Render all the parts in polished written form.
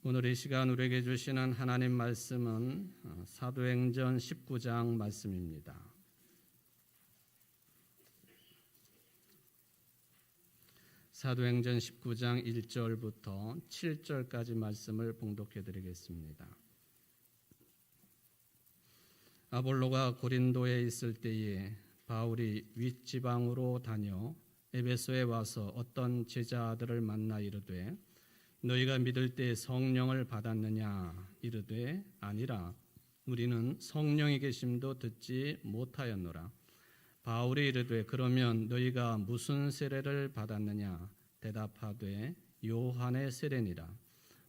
오늘 이 시간 우리에게 주시는 하나님 말씀은 사도행전 19장 말씀입니다. 사도행전 19장 1절부터 7절까지 말씀을 봉독해 드리겠습니다. 아볼로가 고린도에 있을 때에 바울이 윗지방으로 다녀 에베소에 와서 어떤 제자들을 만나 이르되 너희가 믿을 때 성령을 받았느냐 이르되 아니라 우리는 성령의 계심도 듣지 못하였노라. 바울이 이르되 그러면 너희가 무슨 세례를 받았느냐 대답하되 요한의 세례니라.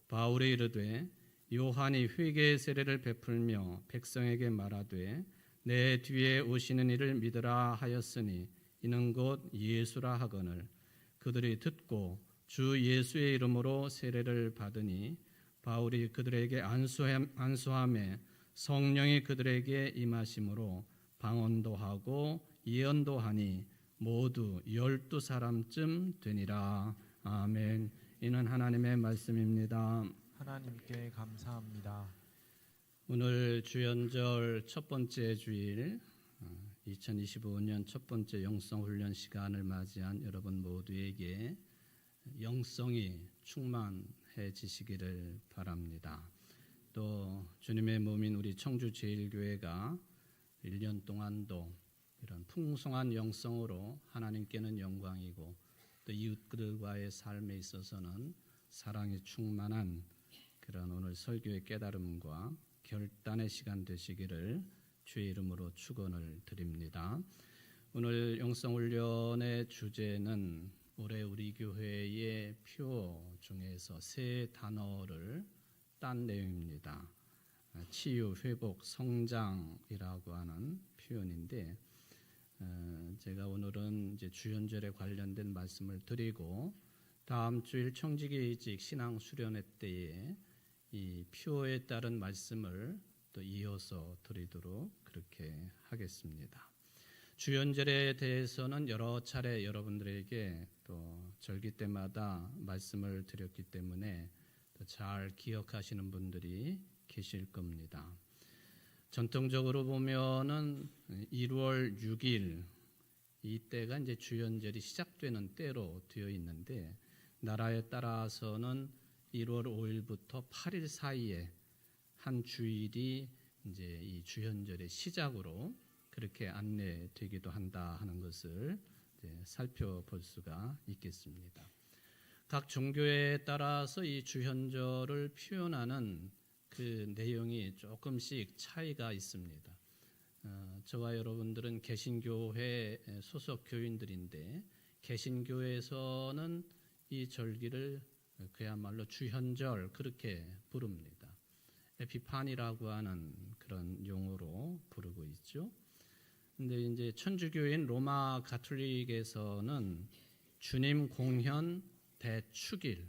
바울이 이르되 요한이 회개의 세례를 베풀며 백성에게 말하되 내 뒤에 오시는 이를 믿으라 하였으니 이는 곧 예수라 하거늘 그들이 듣고 주 예수의 이름으로 세례를 받으니 바울이 그들에게 안수함에 성령이 그들에게 임하심으로 방언도 하고 예언도 하니 모두 12사람쯤 되니라. 아멘. 이는 하나님의 말씀입니다. 하나님께 감사합니다. 오늘 주연절 첫 번째 주일 2025년 첫 번째 영성훈련 시간을 맞이한 여러분 모두에게 영성이 충만해지시기를 바랍니다. 또 주님의 몸인 우리 청주제일교회가 1년 동안도 이런 풍성한 영성으로 하나님께는 영광이고 또 이웃들과의 삶에 있어서는 사랑이 충만한 그런 오늘 설교의 깨달음과 결단의 시간 되시기를 주의 이름으로 축원을 드립니다. 오늘 영성훈련의 주제는 올해 우리 교회의 표어 중에서 세 단어를 딴 내용입니다. 치유, 회복, 성장이라고 하는 표현인데 제가 오늘은 이제 주연절에 관련된 말씀을 드리고 다음 주일 청지기이직 신앙 수련회 때에 이 표어에 따른 말씀을 또 이어서 드리도록 그렇게 하겠습니다. 주연절에 대해서는 여러 차례 여러분들에게 또 절기 때마다 말씀을 드렸기 때문에 잘 기억하시는 분들이 계실 겁니다. 전통적으로 보면은 1월 6일 이때가 이제 주연절이 시작되는 때로 되어 있는데 나라에 따라서는 1월 5일부터 8일 사이에 한 주일이 이제 이 주연절의 시작으로 그렇게 안내되기도 한다 하는 것을 살펴볼 수가 있겠습니다. 각 종교에 따라서 이 주현절을 표현하는 그 내용이 조금씩 차이가 있습니다. 저와 여러분들은 개신교회 소속 교인들인데 개신교에서는 이 절기를 그야말로 주현절 그렇게 부릅니다. 에피파니라고 하는 그런 용어로 부르고 있죠. 근데 이제 천주교인 로마 가톨릭에서는 주님 공현 대축일,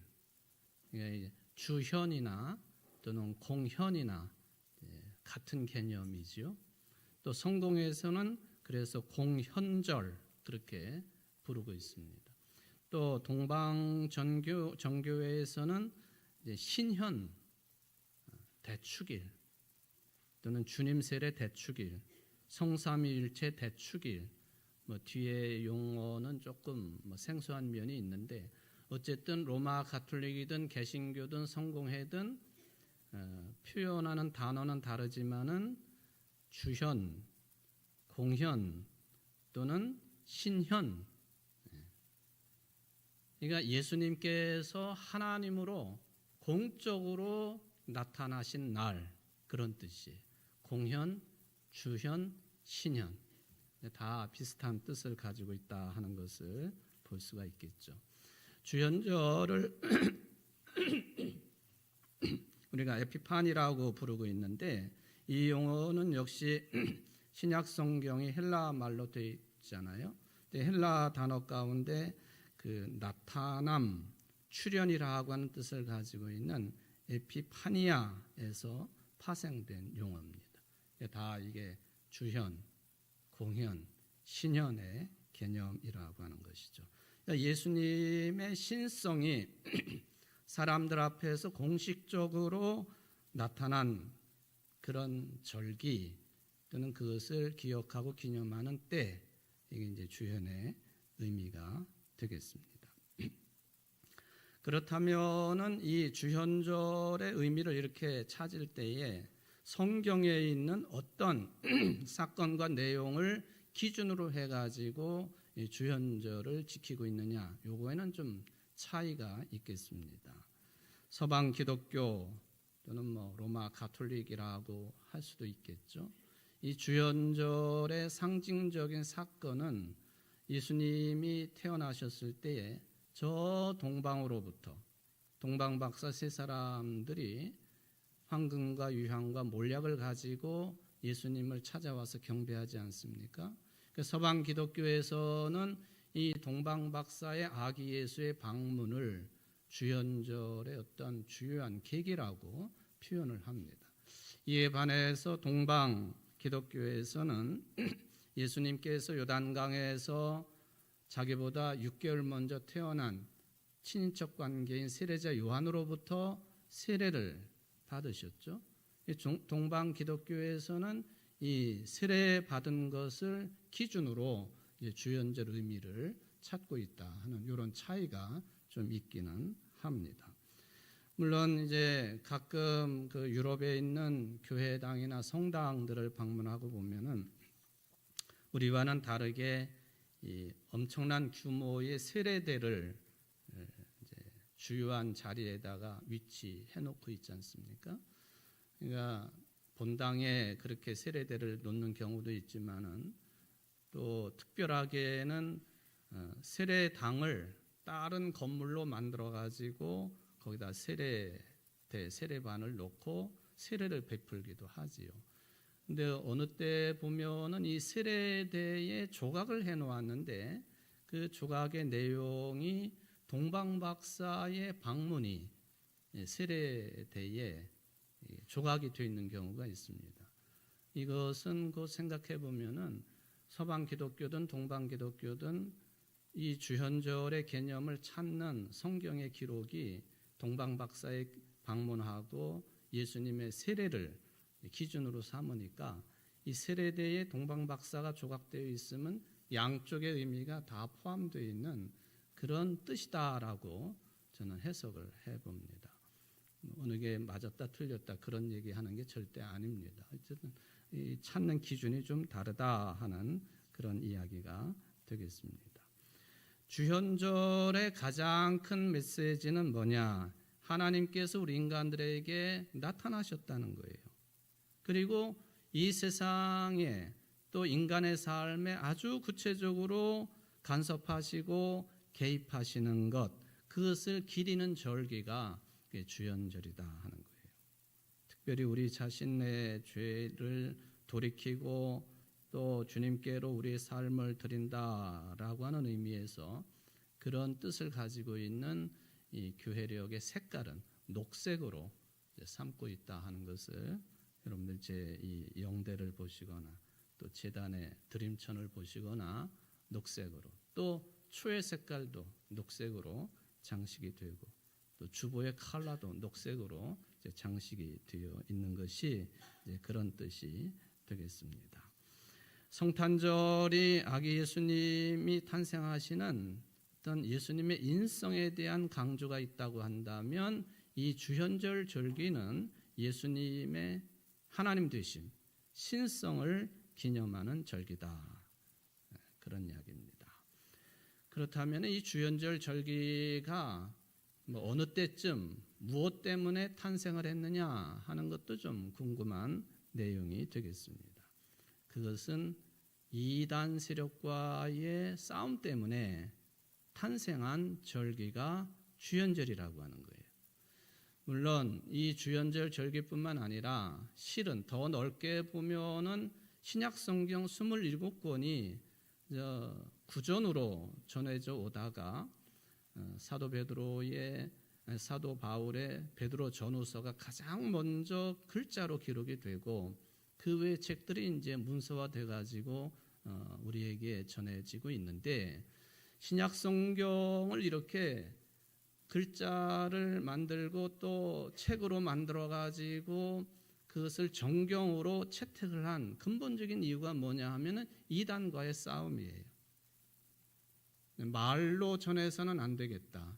그러니까 주현이나 또는 공현이나 같은 개념이지요. 또 성공에서는 그래서 공현절 그렇게 부르고 있습니다. 또 동방 정교회에서는 신현 대축일 또는 주님 세례 대축일, 성삼위일체 대축일, 뒤에 용어는 조금 생소한 면이 있는데 어쨌든 로마 가톨릭이든 개신교든 성공회든 표현하는 단어는 다르지만은 주현, 공현 또는 신현, 그러니까 예수님께서 하나님으로 공적으로 나타나신 날 그런 뜻이에요. 공현, 주현, 신현 다 비슷한 뜻을 가지고 있다 하는 것을 볼 수가 있겠죠. 주현절을 우리가 에피파니라고 부르고 있는데 이 용어는 역시 신약 성경이 헬라 말로 되어 있잖아요. 헬라 단어 가운데 그 나타남, 출현이라고 하는 뜻을 가지고 있는 에피파니아에서 파생된 용어입니다. 다 이게 주현, 공현, 신현의 개념이라고 하는 것이죠. 예수님의 신성이 사람들 앞에서 공식적으로 나타난 그런 절기 또는 그것을 기억하고 기념하는 때, 이게 이제 주현의 의미가 되겠습니다. 그렇다면은 이 주현절의 의미를 이렇게 찾을 때에 성경에 있는 어떤 사건과 내용을 기준으로 해가지고 이 주현절을 지키고 있느냐, 요거에는 좀 차이가 있겠습니다. 서방 기독교 또는 뭐 로마 가톨릭이라고 할 수도 있겠죠. 이 주현절의 상징적인 사건은 예수님이 태어나셨을 때에 저 동방으로부터 동방박사 세 사람들이 황금과 유향과 몰약을 가지고 예수님을 찾아와서 경배하지 않습니까? 서방 기독교에서는 이 동방박사의 아기 예수의 방문을 주현절의 어떤 주요한 계기라고 표현을 합니다. 이에 반해서 동방 기독교에서는 예수님께서 요단강에서 자기보다 6개월 먼저 태어난 친인척 관계인 세례자 요한으로부터 세례를 받으셨죠. 동방 기독교에서는 이 세례 받은 것을 기준으로 주현절 의미를 찾고 있다 하는 이런 차이가 좀 있기는 합니다. 물론 이제 가끔 그 유럽에 있는 교회당이나 성당들을 방문하고 보면은 우리와는 다르게 이 엄청난 규모의 세례대를 이제 주요한 자리에다가 위치해 놓고 있지 않습니까? 그러니까 본당에 그렇게 세례대를 놓는 경우도 있지만은 또 특별하게는 세례당을 다른 건물로 만들어 가지고 거기다 세례대, 세례반을 놓고 세례를 베풀기도 하지요. 근데 어느 때 보면은 이 세례대에 조각을 해 놓았는데 그 조각의 내용이 동방박사의 방문이 세례대에 조각이 되어 있는 경우가 있습니다. 이것은 그 생각해 보면은 서방 기독교든 동방 기독교든 이 주현절의 개념을 찾는 성경의 기록이 동방박사의 방문하고 예수님의 세례를 기준으로 삼으니까 이 세례대에 동방박사가 조각되어 있으면 양쪽의 의미가 다 포함되어 있는 그런 뜻이다라고 저는 해석을 해봅니다. 어느 게 맞았다 틀렸다 그런 얘기하는 게 절대 아닙니다. 어쨌든 이 찾는 기준이 좀 다르다 하는 그런 이야기가 되겠습니다. 주현절의 가장 큰 메시지는 뭐냐? 하나님께서 우리 인간들에게 나타나셨다는 거예요. 그리고 이 세상에 또 인간의 삶에 아주 구체적으로 간섭하시고 개입하시는 것, 그것을 기리는 절기가 주현절이다 하는 거예요. 특별히 우리 자신의 죄를 돌이키고 또 주님께로 우리의 삶을 드린다라고 하는 의미에서 그런 뜻을 가지고 있는 이 교회력의 색깔은 녹색으로 삼고 있다 하는 것을 여러분들 제 이 영대를 보시거나 또 제단의 드림천을 보시거나 녹색으로, 또 초의 색깔도 녹색으로 장식이 되고 또 주보의 컬러도 녹색으로 장식이 되어 있는 것이 그런 뜻이 되겠습니다. 성탄절이 아기 예수님이 탄생하시는 어떤 예수님의 인성에 대한 강조가 있다고 한다면 이 주현절 절기는 예수님의 하나님 되심, 신성을 기념하는 절기다. 그런 이야기입니다. 그렇다면 이 주현절 절기가 뭐 어느 때쯤 무엇 때문에 탄생을 했느냐 하는 것도 좀 궁금한 내용이 되겠습니다. 그것은 이단 세력과의 싸움 때문에 탄생한 절기가 주현절이라고 하는 거예요. 물론 이 주현절 절기뿐만 아니라 실은 더 넓게 보면은 신약 성경 27권이 구전으로 전해져 오다가 사도 베드로의 사도 바울의 베드로 전후서가 가장 먼저 글자로 기록이 되고 그 외의 책들이 이제 문서화돼 가지고 우리에게 전해지고 있는데 신약 성경을 이렇게 글자를 만들고 또 책으로 만들어 가지고 그것을 정경으로 채택을 한 근본적인 이유가 뭐냐 하면은 이단과의 싸움이에요. 말로 전해서는 안 되겠다.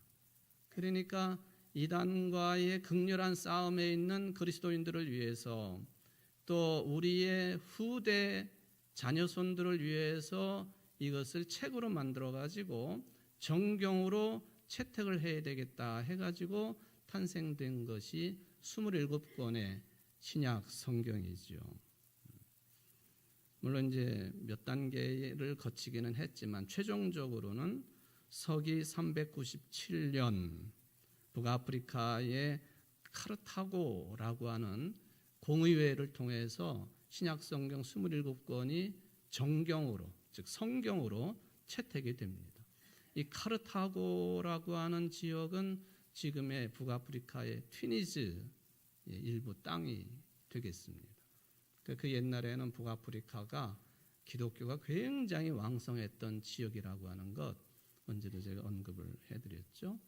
그러니까 이단과의 극렬한 싸움에 있는 그리스도인들을 위해서 또 우리의 후대 자녀손들을 위해서 이것을 책으로 만들어 가지고 정경으로 채택을 해야 되겠다 해가지고 탄생된 것이 27권의 신약 성경이죠. 물론 이제 몇 단계를 거치기는 했지만 최종적으로는 서기 397년 북아프리카의 카르타고라고 하는 공의회를 통해서 신약 성경 27권이 정경으로 즉 성경으로 채택이 됩니다. 이 카르타고라고 하는 지역은 지금의 북아프리카의 튀니즈 일부 땅이 되겠습니다. 그 옛날에는 북아프리카가 기독교가 굉장히 왕성했던 지역이라고 하는 것 언제도 제가 언급을 해드렸죠.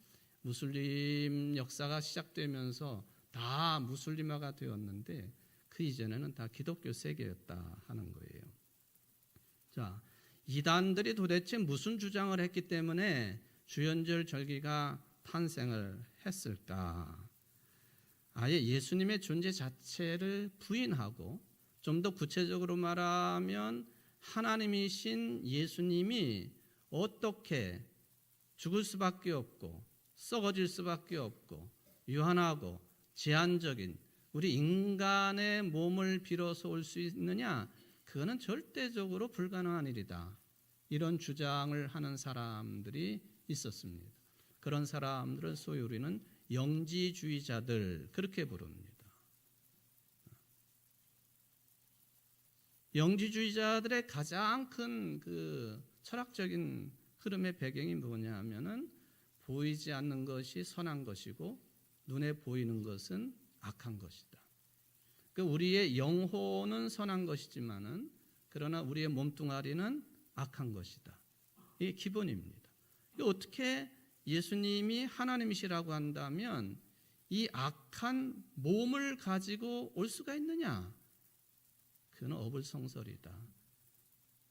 무슬림 역사가 시작되면서 다 무슬림화가 되었는데 그 이전에는 다 기독교 세계였다 하는 거예요. 자, 이단들이 도대체 무슨 주장을 했기 때문에 주연절 절기가 탄생을 했을까? 아예 예수님의 존재 자체를 부인하고 좀 더 구체적으로 말하면 하나님이신 예수님이 어떻게 죽을 수밖에 없고 썩어질 수밖에 없고 유한하고 제한적인 우리 인간의 몸을 빌어서 올 수 있느냐? 그거는 절대적으로 불가능한 일이다. 이런 주장을 하는 사람들이 있었습니다. 그런 사람들을 소위 우리는 영지주의자들 그렇게 부릅니다. 영지주의자들의 가장 큰 그 철학적인 흐름의 배경이 뭐냐 하면은 보이지 않는 것이 선한 것이고 눈에 보이는 것은 악한 것이다. 그러니까 우리의 영혼은 선한 것이지만은 그러나 우리의 몸뚱아리는 악한 것이다. 이게 기본입니다. 어떻게 예수님이 하나님이시라고 한다면 이 악한 몸을 가지고 올 수가 있느냐? 그건 어불성설이다.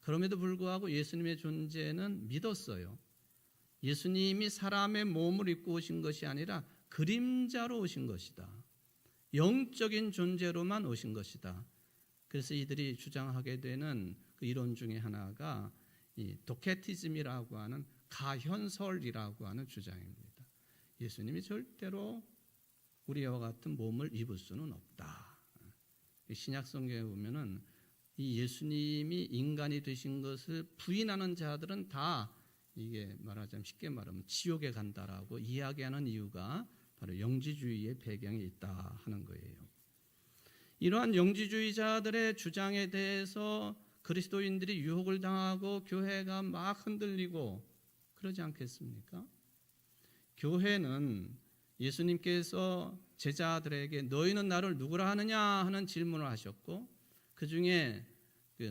그럼에도 불구하고 예수님의 존재는 믿었어요. 예수님이 사람의 몸을 입고 오신 것이 아니라 그림자로 오신 것이다. 영적인 존재로만 오신 것이다. 그래서 이들이 주장하게 되는 그 이론 중에 하나가 이 도케티즘이라고 하는 가현설이라고 하는 주장입니다. 예수님이 절대로 우리와 같은 몸을 입을 수는 없다. 신약 성경에 보면은 이 예수님이 인간이 되신 것을 부인하는 자들은 다 이게 말하자면 쉽게 말하면 지옥에 간다라고 이야기하는 이유가 바로 영지주의의 배경이 있다 하는 거예요. 이러한 영지주의자들의 주장에 대해서 그리스도인들이 유혹을 당하고 교회가 막 흔들리고 그러지 않겠습니까? 교회는 예수님께서 제자들에게 너희는 나를 누구라 하느냐 하는 질문을 하셨고 그 중에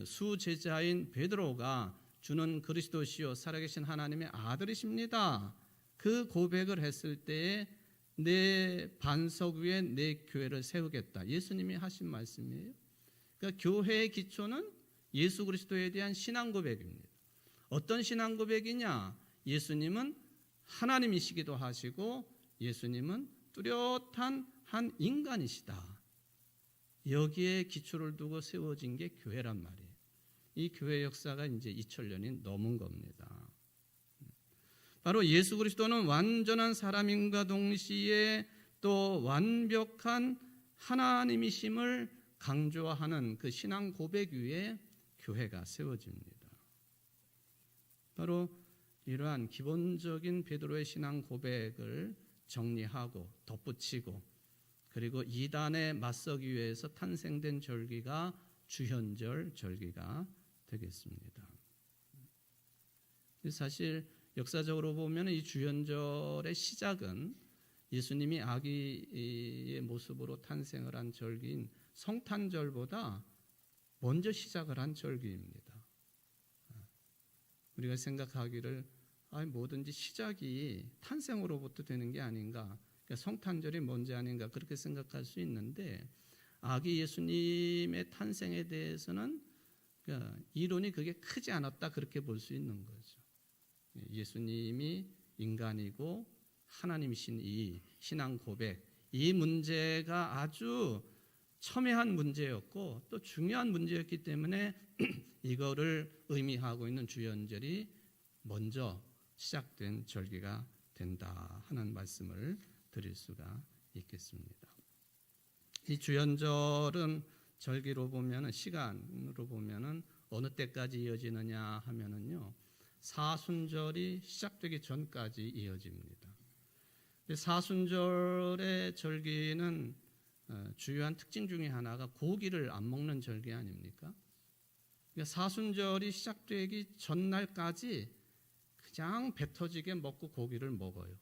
수제자인 베드로가 주는 그리스도시요 살아계신 하나님의 아들이십니다. 그 고백을 했을 때에 내 반석 위에 내 교회를 세우겠다. 예수님이 하신 말씀이에요. 그러니까 교회의 기초는 예수 그리스도에 대한 신앙 고백입니다. 어떤 신앙 고백이냐? 예수님은 하나님이시기도 하시고 예수님은 뚜렷한 한 인간이시다. 여기에 기초를 두고 세워진 게 교회란 말이에요. 이 교회 역사가 이제 2000년이 넘은 겁니다. 바로 예수 그리스도는 완전한 사람인과 동시에 또 완벽한 하나님이심을 강조하는 그 신앙 고백 위에 교회가 세워집니다. 바로 이러한 기본적인 베드로의 신앙 고백을 정리하고 덧붙이고 그리고 이단에 맞서기 위해서 탄생된 절기가 주현절 절기가 되겠습니다. 사실 역사적으로 보면 이 주현절의 시작은 예수님이 아기의 모습으로 탄생을 한 절기인 성탄절보다 먼저 시작을 한 절기입니다. 우리가 생각하기를 뭐든지 시작이 탄생으로부터 되는 게 아닌가, 그러니까 성탄절이 뭔지 아닌가 그렇게 생각할 수 있는데, 아기 예수님의 탄생에 대해서는 그러니까 이론이 그게 크지 않았다 그렇게 볼 수 있는 거죠. 예수님이 인간이고 하나님이신 이 신앙 고백, 이 문제가 아주 첨예한 문제였고 또 중요한 문제였기 때문에 이거를 의미하고 있는 주연절이 먼저 시작된 절기가 된다 하는 말씀을 드릴 수가 있겠습니다. 이 주연절은 절기로 보면은, 시간으로 보면은 어느 때까지 이어지느냐 하면은요, 사순절이 시작되기 전까지 이어집니다. 사순절의 절기는 주요한 특징 중에 하나가 고기를 안 먹는 절기 아닙니까? 그러니까 사순절이 시작되기 전날까지 그냥 배 터지게 먹고 고기를 먹어요.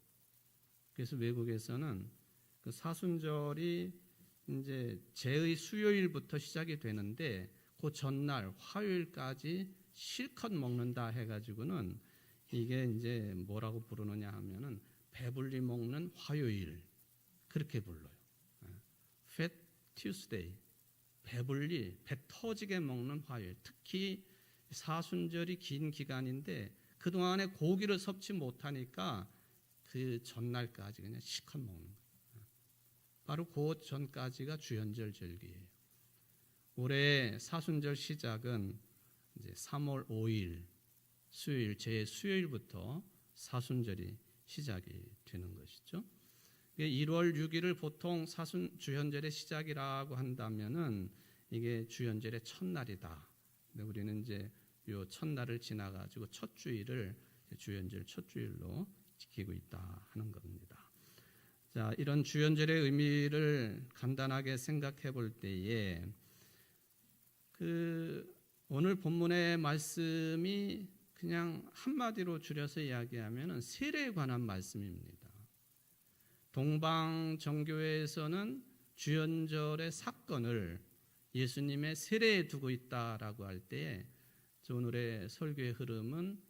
그래서 외국에서는 그 사순절이 이제 제의 수요일부터 시작이 되는데 그 전날 화요일까지 실컷 먹는다 해가지고는 이게 이제 뭐라고 부르느냐 하면은 배불리 먹는 화요일 그렇게 불러요. Fat Tuesday, 배불리 배 터지게 먹는 화요일. 특히 사순절이 긴 기간인데 그 동안에 고기를 섭취 못하니까 그 전날까지 그냥 실컷 먹는 거예요. 바로 그 전까지가 주연절 절기예요. 올해 사순절 시작은 이제 3월 5일 수요일, 제 수요일부터 사순절이 시작이 되는 것이죠. 1월 6일을 보통 주연절의 시작이라고 한다면은 이게 주연절의 첫날이다. 근데 우리는 이제 요 첫날을 지나가지고 첫 주일을 주연절 첫 주일로 지키고 있다 하는 겁니다. 자, 이런 주연절의 의미를 간단하게 생각해 볼 때에 오늘 본문의 말씀이 그냥 한마디로 줄여서 이야기하면 세례에 관한 말씀입니다. 동방정교회에서는 주연절의 사건을 예수님의 세례에 두고 있다라고 할 때에 오늘의 설교의 흐름은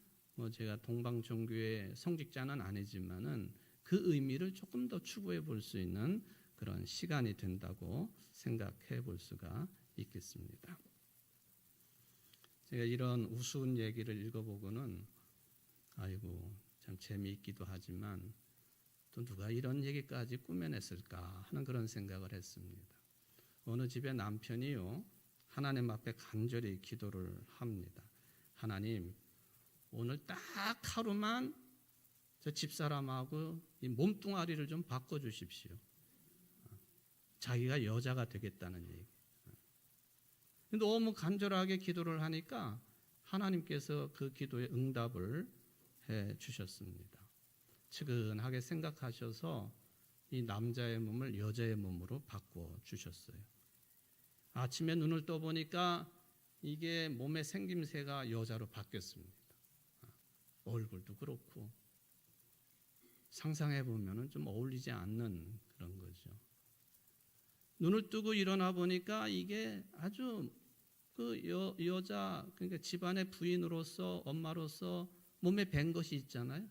제가 동방정교회 성직자는 아니지만은 그 의미를 조금 더 추구해 볼 수 있는 그런 시간이 된다고 생각해 볼 수가 있겠습니다. 제가 이런 우스운 얘기를 읽어보고는 아이고 참 재미있기도 하지만 또 누가 이런 얘기까지 꾸며냈을까 하는 그런 생각을 했습니다. 어느 집의 남편이요, 하나님 앞에 간절히 기도를 합니다. 하나님, 오늘 딱 하루만 저 집사람하고 이 몸뚱아리를 좀 바꿔주십시오. 자기가 여자가 되겠다는 얘기. 너무 간절하게 기도를 하니까 하나님께서 그 기도에 응답을 해 주셨습니다. 측은하게 생각하셔서 이 남자의 몸을 여자의 몸으로 바꿔 주셨어요. 아침에 눈을 떠보니까 이게 몸의 생김새가 여자로 바뀌었습니다. 얼굴도 그렇고 상상해 보면은 좀 어울리지 않는 그런 거죠. 눈을 뜨고 일어나 보니까 이게 아주 그 여자, 그러니까 집안의 부인으로서, 엄마로서 몸에 밴 것이 있잖아요.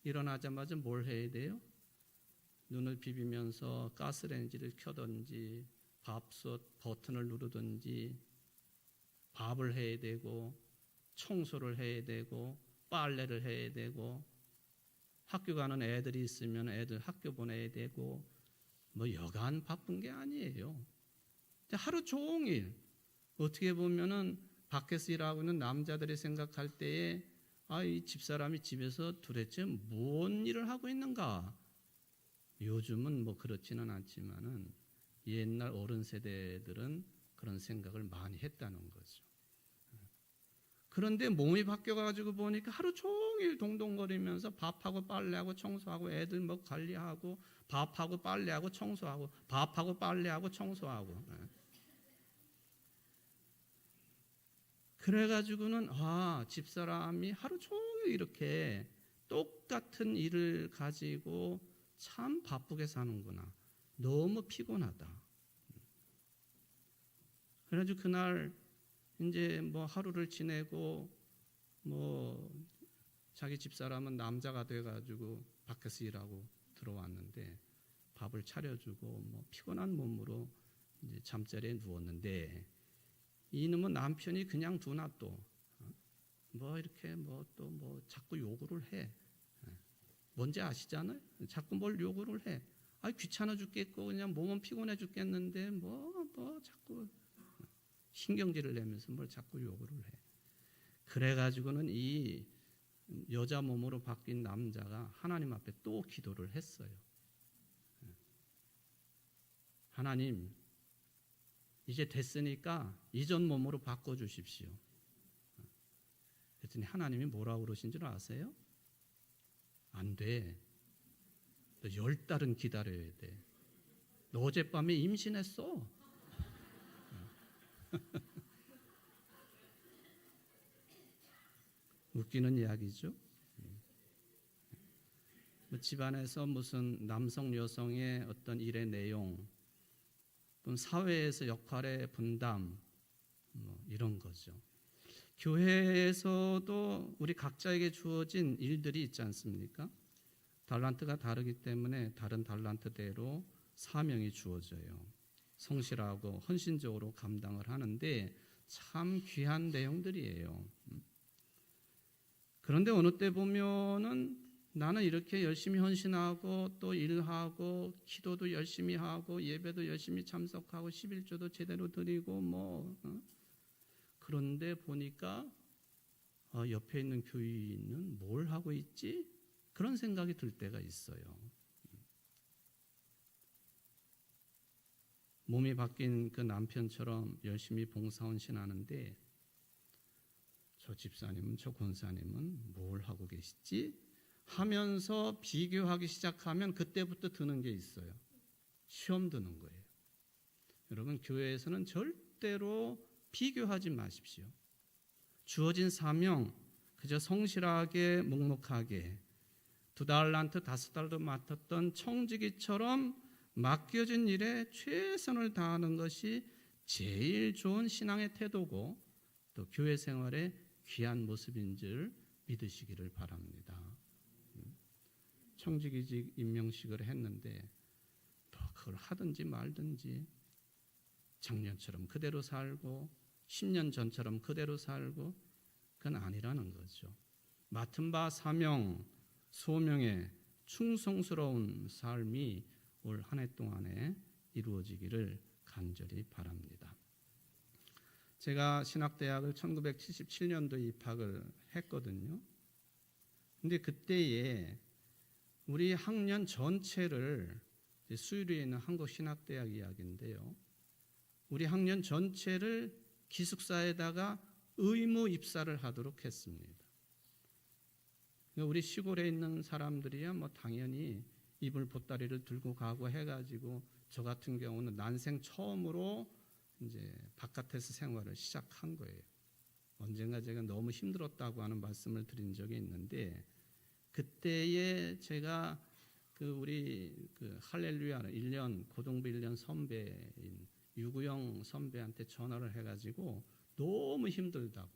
일어나자마자 뭘 해야 돼요? 눈을 비비면서 가스레인지를 켜든지 밥솥 버튼을 누르든지 밥을 해야 되고 청소를 해야 되고 빨래를 해야 되고 학교 가는 애들이 있으면 애들 학교 보내야 되고 여간 바쁜 게 아니에요. 하루 종일 어떻게 보면은 밖에서 일하고 있는 남자들이 생각할 때에 이 집사람이 집에서 도대체 뭔 일을 하고 있는가? 요즘은 그렇지는 않지만은 옛날 어른 세대들은 그런 생각을 많이 했다는 거죠. 그런데 몸이 바뀌어가지고 보니까 하루 종일 동동거리면서 밥하고 빨래하고 청소하고 애들 관리하고 밥하고 빨래하고 청소하고 밥하고 빨래하고 청소하고. 그래가지고는 집사람이 하루 종일 이렇게 똑같은 일을 가지고 참 바쁘게 사는구나. 너무 피곤하다. 그래가지고 그날 이제 하루를 지내고 자기 집사람은 남자가 돼가지고 밖에서 일하고 들어왔는데 밥을 차려주고 뭐 피곤한 몸으로 이제 잠자리에 누웠는데 이놈은 남편이 그냥 두나 또 뭐 이렇게 뭐 또 뭐 자꾸 요구를 해. 뭔지 아시잖아요? 자꾸 뭘 요구를 해. 아 귀찮아 죽겠고 그냥 몸은 피곤해 죽겠는데 뭐 자꾸 신경질을 내면서 뭘 자꾸 요구를 해. 그래가지고는 이 여자 몸으로 바뀐 남자가 하나님 앞에 또 기도를 했어요. 하나님, 이제 됐으니까 이전 몸으로 바꿔주십시오. 그랬더니 하나님이 뭐라고 그러신 줄 아세요? 안 돼. 너 10달은 기다려야 돼. 너 어젯밤에 임신했어. 웃기는 이야기죠. 집안에서 무슨 남성 여성의 어떤 일의 내용, 또는 사회에서 역할의 분담, 이런 거죠. 교회에서도 우리 각자에게 주어진 일들이 있지 않습니까? 달란트가 다르기 때문에 다른 달란트대로 사명이 주어져요. 성실하고 헌신적으로 감당을 하는데 참 귀한 내용들이에요. 그런데 어느 때 보면은 나는 이렇게 열심히 헌신하고 또 일하고 기도도 열심히 하고 예배도 열심히 참석하고 11조도 제대로 드리고 그런데 보니까 옆에 있는 교인은 뭘 하고 있지? 그런 생각이 들 때가 있어요. 몸이 바뀐 그 남편처럼 열심히 봉사헌신하는데 저 집사님은 저 권사님은 뭘 하고 계시지? 하면서 비교하기 시작하면 그때부터 드는 게 있어요. 시험 드는 거예요. 여러분 교회에서는 절대로 비교하지 마십시오. 주어진 사명 그저 성실하게 묵묵하게 2달란트 5달도 맡았던 청지기처럼 맡겨진 일에 최선을 다하는 것이 제일 좋은 신앙의 태도고 또 교회 생활의 귀한 모습인 줄 믿으시기를 바랍니다. 청지기직 임명식을 했는데 또 그걸 하든지 말든지 작년처럼 그대로 살고 10년 전처럼 그대로 살고 그건 아니라는 거죠. 맡은 바 사명, 소명에 충성스러운 삶이 올 한 해 동안에 이루어지기를 간절히 바랍니다. 제가 신학대학을 1977년도에 입학을 했거든요. 근데 그때에 우리 학년 전체를 수유리에 있는 한국신학대학 이야기인데요. 우리 학년 전체를 기숙사에다가 의무 입사를 하도록 했습니다. 우리 시골에 있는 사람들이야 뭐 당연히 이불 보따리를 들고 가고 해가지고 저 같은 경우는 난생 처음으로 이제 바깥에서 생활을 시작한 거예요. 언젠가 제가 너무 힘들었다고 하는 말씀을 드린 적이 있는데 그때에 제가 우리 할렐루야 1년 고등부 1년 선배인 유구영 선배한테 전화를 해가지고 너무 힘들다고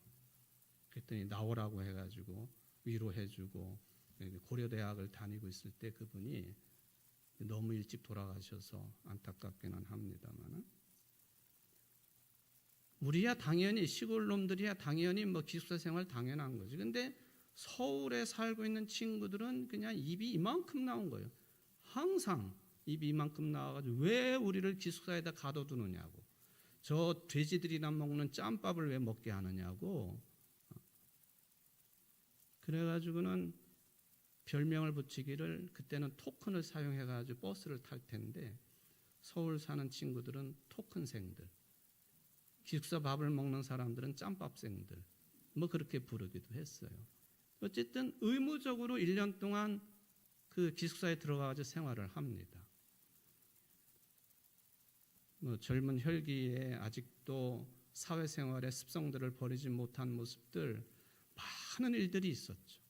그랬더니 나오라고 해가지고 위로해주고 고려대학을 다니고 있을 때 그분이 너무 일찍 돌아가셔서 안타깝기는 합니다만 우리야 당연히 시골 놈들이야 당연히 뭐 기숙사 생활 당연한 거지. 근데 서울에 살고 있는 친구들은 그냥 입이 이만큼 나온 거예요. 항상 입이 이만큼 나와가지고 왜 우리를 기숙사에다 가둬두느냐고. 저 돼지들이나 먹는 짬밥을 왜 먹게 하느냐고. 그래가지고는 별명을 붙이기를 그때는 토큰을 사용해가지고 버스를 탈 텐데 서울 사는 친구들은 토큰생들, 기숙사 밥을 먹는 사람들은 짬밥생들 뭐 그렇게 부르기도 했어요. 어쨌든 의무적으로 1년 동안 그 기숙사에 들어가서 생활을 합니다. 뭐 젊은 혈기에 아직도 사회생활의 습성들을 버리지 못한 모습들 많은 일들이 있었죠.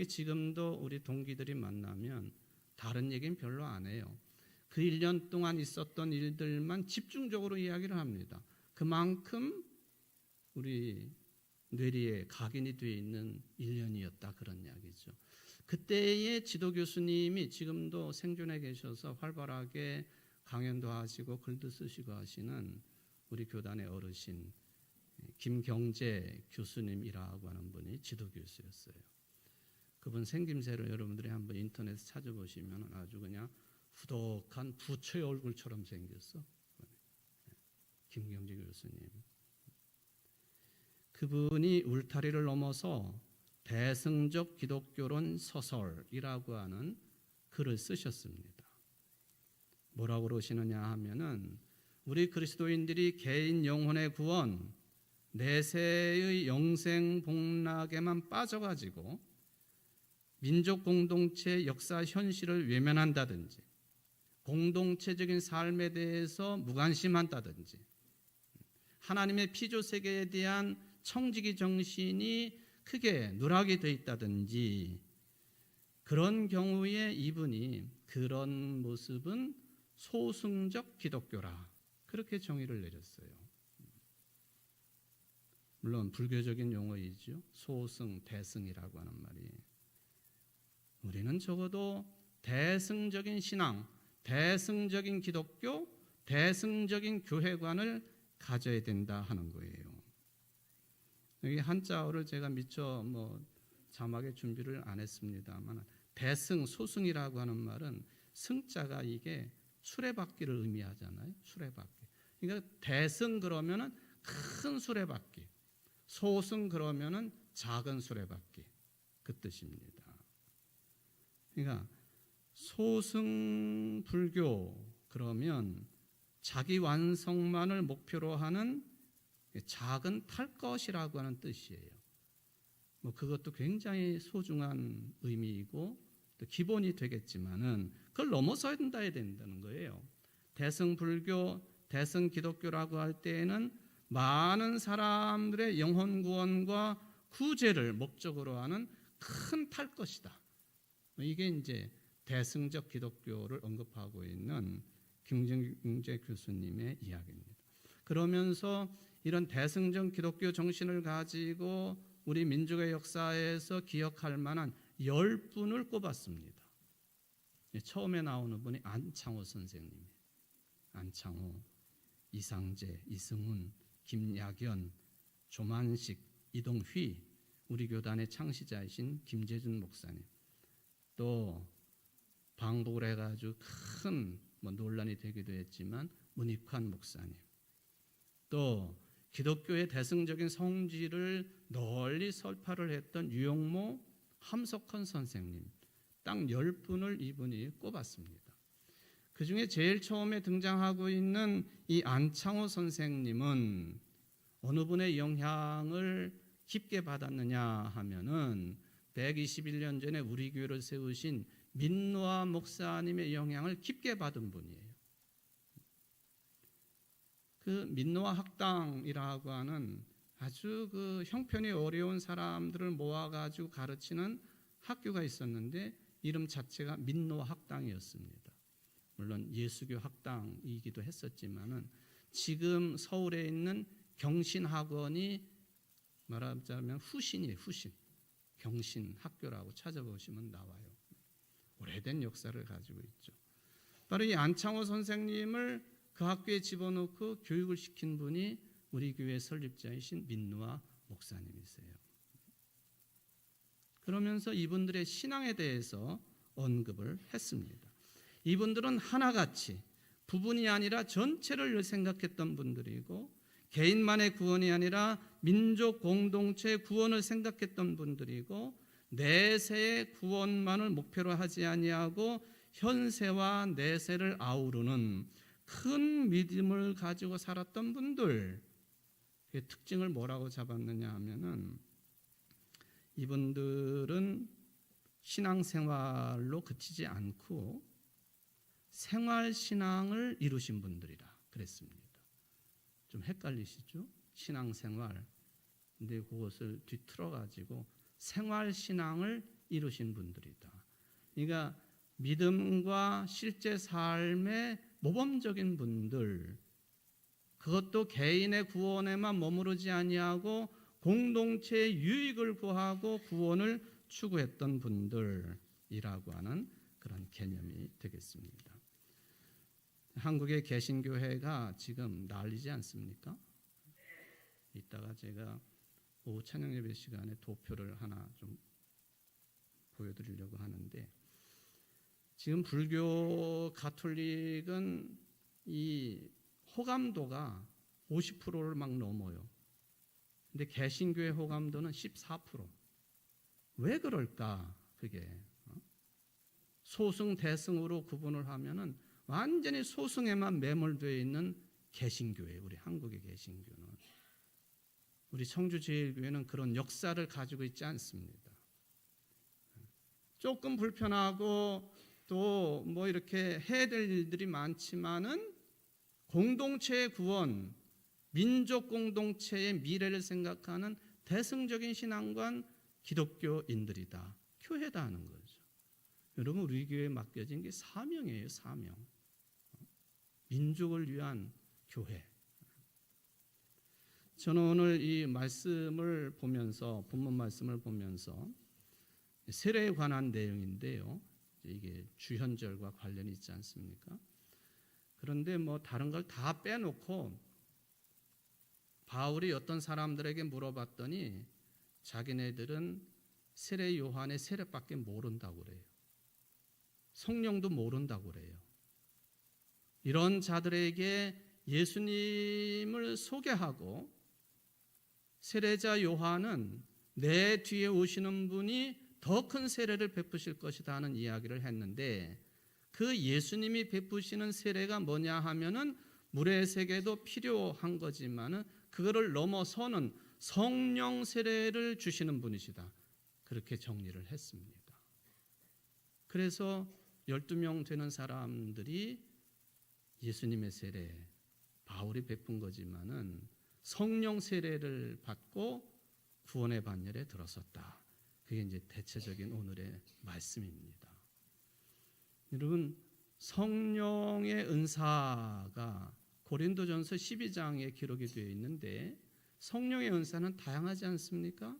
지금도 우리 동기들이 만나면 다른 얘기는 별로 안 해요. 그 1년 동안 있었던 일들만 집중적으로 이야기를 합니다. 그만큼 우리 뇌리에 각인이 되어 있는 1년이었다 그런 이야기죠. 그때의 지도 교수님이 지금도 생존해 계셔서 활발하게 강연도 하시고 글도 쓰시고 하시는 우리 교단의 어르신 김경재 교수님이라고 하는 분이 지도 교수였어요. 그분 생김새를 여러분들이 한번 인터넷에 찾아보시면 아주 그냥 후덕한 부처의 얼굴처럼 생겼어. 김경재 교수님. 그분이 울타리를 넘어서 대승적 기독교론 서설이라고 하는 글을 쓰셨습니다. 뭐라고 그러시느냐 하면은 우리 그리스도인들이 개인 영혼의 구원, 내세의 영생 복락에만 빠져가지고 민족 공동체 역사 현실을 외면한다든지 공동체적인 삶에 대해서 무관심한다든지 하나님의 피조 세계에 대한 청지기 정신이 크게 누락이 되어 있다든지 그런 경우에 이분이 그런 모습은 소승적 기독교라 그렇게 정의를 내렸어요. 물론 불교적인 용어이죠. 소승, 대승이라고 하는 말이. 우리는 적어도 대승적인 신앙, 대승적인 기독교, 대승적인 교회관을 가져야 된다 하는 거예요. 여기 한자어를 제가 미처 자막에 준비를 안 했습니다만 대승, 소승이라고 하는 말은 승자가 이게 수레바퀴를 의미하잖아요. 수레바퀴. 그러니까 대승 그러면은 큰 수레바퀴, 소승 그러면은 작은 수레바퀴 그 뜻입니다. 그러니까 소승 불교 그러면 자기 완성만을 목표로 하는 작은 탈 것이라고 하는 뜻이에요. 그것도 굉장히 소중한 의미이고 또 기본이 되겠지만은 그걸 넘어서야 된다는 거예요. 대승 불교, 대승 기독교라고 할 때에는 많은 사람들의 영혼 구원과 구제를 목적으로 하는 큰 탈 것이다. 이게 이제 대승적 기독교를 언급하고 있는 김경재 교수님의 이야기입니다. 그러면서 이런 대승적 기독교 정신을 가지고 우리 민족의 역사에서 기억할 만한 10분을 꼽았습니다. 처음에 나오는 분이 안창호 선생님이에요. 안창호, 이상재, 이승훈, 김약연, 조만식, 이동휘, 우리 교단의 창시자이신 김재준 목사님, 또 방북을 해가지고 큰 논란이 되기도 했지만 문익환 목사님, 또 기독교의 대승적인 성질을 널리 설파를 했던 유영모, 함석헌 선생님, 딱 10분을 이분이 꼽았습니다. 그 중에 제일 처음에 등장하고 있는 이 안창호 선생님은 어느 분의 영향을 깊게 받았느냐 하면은 121년 전에 우리 교회를 세우신 민노아 목사님의 영향을 깊게 받은 분이에요. 그 민노아 학당이라고 하는 아주 그 형편이 어려운 사람들을 모아가지고 가르치는 학교가 있었는데 이름 자체가 민노아 학당이었습니다. 물론 예수교 학당이기도 했었지만은 지금 서울에 있는 경신학원이 말하자면 후신이에요. 후신. 경신 학교라고 찾아보시면 나와요. 오래된 역사를 가지고 있죠. 바로 이 안창호 선생님을 그 학교에 집어넣고 교육을 시킨 분이 우리 교회 설립자이신 민노아 목사님이세요. 그러면서 이분들의 신앙에 대해서 언급을 했습니다. 이분들은 하나같이 부분이 아니라 전체를 생각했던 분들이고 개인만의 구원이 아니라 민족 공동체의 구원을 생각했던 분들이고 내세의 구원만을 목표로 하지 아니하고 현세와 내세를 아우르는 큰 믿음을 가지고 살았던 분들. 그 특징을 뭐라고 잡았느냐 하면은 이분들은 신앙생활로 그치지 않고 생활신앙을 이루신 분들이라 그랬습니다. 좀 헷갈리시죠? 신앙생활. 근데 그것을 뒤틀어 가지고 생활신앙을 이루신 분들이다. 그러니까 믿음과 실제 삶의 모범적인 분들, 그것도 개인의 구원에만 머무르지 아니하고 공동체의 유익을 구하고 구원을 추구했던 분들이라고 하는 그런 개념이 되겠습니다. 한국의 개신교회가 지금 난리지 않습니까? 이따가 제가 오후 찬양 예배 시간에 도표를 하나 좀 보여드리려고 하는데, 지금 불교 가톨릭은 이 호감도가 50%를 막 넘어요. 근데 개신교의 호감도는 14%. 왜 그럴까? 그게 소승 대승으로 구분을 하면은 완전히 소승에만 매몰되어 있는 개신교예요. 우리 한국의 개신교는. 우리 청주제일교회는 그런 역사를 가지고 있지 않습니다. 조금 불편하고 또 뭐 이렇게 해야 될 일들이 많지만은 공동체의 구원, 민족 공동체의 미래를 생각하는 대승적인 신앙관 기독교인들이다. 교회다 하는 거죠. 여러분, 우리 교회에 맡겨진 게 사명이에요. 사명. 민족을 위한 교회. 저는 오늘 이 말씀을 보면서, 본문 말씀을 보면서 세례에 관한 내용인데요. 이게 주현절과 관련이 있지 않습니까? 그런데 뭐 다른 걸 다 빼놓고 바울이 어떤 사람들에게 물어봤더니 자기네들은 세례 요한의 세례밖에 모른다고 그래요. 성령도 모른다고 그래요. 이런 자들에게 예수님을 소개하고 세례자 요한은 내 뒤에 오시는 분이 더 큰 세례를 베푸실 것이다 하는 이야기를 했는데, 그 예수님이 베푸시는 세례가 뭐냐 하면은 물의 세례도 필요한 거지만은 그거를 넘어서는 성령 세례를 주시는 분이시다. 그렇게 정리를 했습니다. 그래서 12명 되는 사람들이 예수님의 세례, 바울이 베푼 거지만은 성령 세례를 받고 구원의 반열에 들어섰다. 그게 이제 대체적인 오늘의 말씀입니다. 여러분, 성령의 은사가 고린도전서 12장에 기록이 되어 있는데, 성령의 은사는 다양하지 않습니까?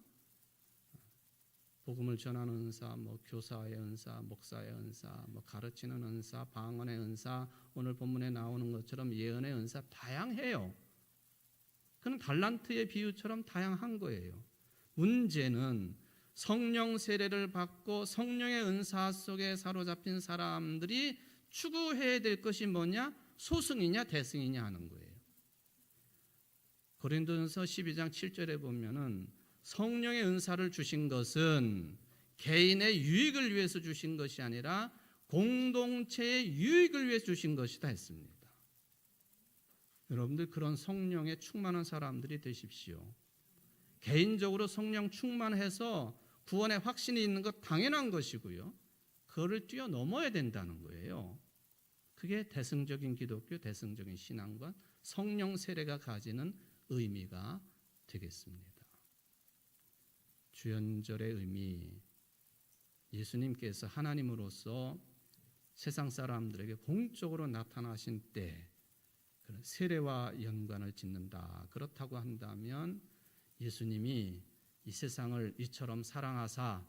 복음을 전하는 은사, 뭐 교사의 은사, 목사의 은사, 뭐 가르치는 은사, 방언의 은사, 오늘 본문에 나오는 것처럼 예언의 은사, 다양해요. 그건 달란트의 비유처럼 다양한 거예요. 문제는 성령 세례를 받고 성령의 은사 속에 사로잡힌 사람들이 추구해야 될 것이 뭐냐? 소승이냐 대승이냐 하는 거예요. 고린도전서 12장 7절에 보면은 성령의 은사를 주신 것은 개인의 유익을 위해서 주신 것이 아니라 공동체의 유익을 위해서 주신 것이다 했습니다. 여러분들 그런 성령에 충만한 사람들이 되십시오. 개인적으로 성령 충만해서 구원의 확신이 있는 것 당연한 것이고요. 그거를 뛰어넘어야 된다는 거예요. 그게 대승적인 기독교, 대승적인 신앙과 성령 세례가 가지는 의미가 되겠습니다. 주연절의 의미, 예수님께서 하나님으로서 세상 사람들에게 공적으로 나타나신 때 세례와 연관을 짓는다. 그렇다고 한다면 예수님이 이 세상을 이처럼 사랑하사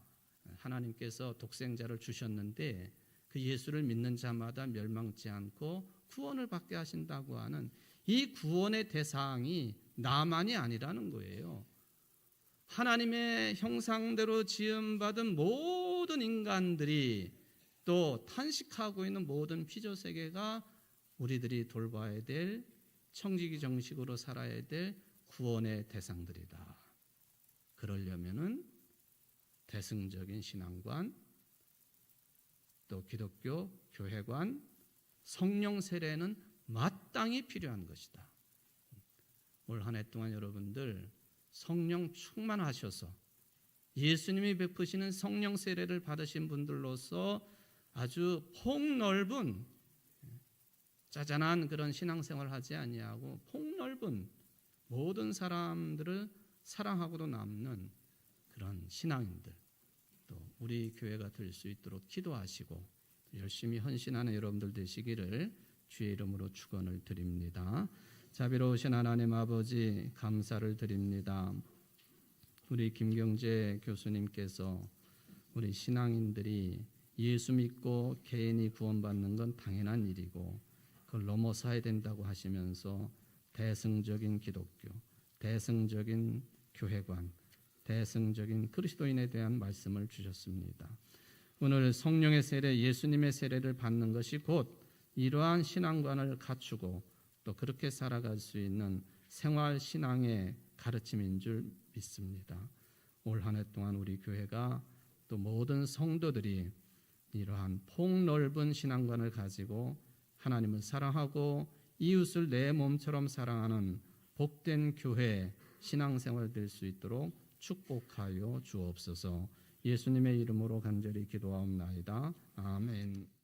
하나님께서 독생자를 주셨는데 그 예수를 믿는 자마다 멸망치 않고 구원을 받게 하신다고 하는 이 구원의 대상이 나만이 아니라는 거예요. 하나님의 형상대로 지음받은 모든 인간들이 또 탄식하고 있는 모든 피조세계가 우리들이 돌봐야 될, 청지기 정식으로 살아야 될 구원의 대상들이다. 그러려면은 대승적인 신앙관, 또 기독교 교회관, 성령 세례는 마땅히 필요한 것이다. 올 한 해 동안 여러분들 성령 충만하셔서 예수님이 베푸시는 성령 세례를 받으신 분들로서 아주 폭넓은 짜잔한 그런 신앙생활을 하지 아니하고 폭넓은 모든 사람들을 사랑하고도 남는 그런 신앙인들, 또 우리 교회가 될 수 있도록 기도하시고 열심히 헌신하는 여러분들 되시기를 주의 이름으로 축원을 드립니다. 자비로우신 하나님 아버지, 감사를 드립니다. 우리 김경재 교수님께서 우리 신앙인들이 예수 믿고 개인이 구원받는 건 당연한 일이고 그걸 넘어서야 된다고 하시면서 대승적인 기독교, 대승적인 교회관, 대승적인 그리스도인에 대한 말씀을 주셨습니다. 오늘 성령의 세례, 예수님의 세례를 받는 것이 곧 이러한 신앙관을 갖추고 또 그렇게 살아갈 수 있는 생활 신앙의 가르침인 줄 믿습니다. 올 한 해 동안 우리 교회가 또 모든 성도들이 이러한 폭넓은 신앙관을 가지고 하나님을 사랑하고 이웃을 내 몸처럼 사랑하는 복된 교회 신앙생활 될 수 있도록 축복하여 주옵소서. 예수님의 이름으로 간절히 기도하옵나이다. 아멘.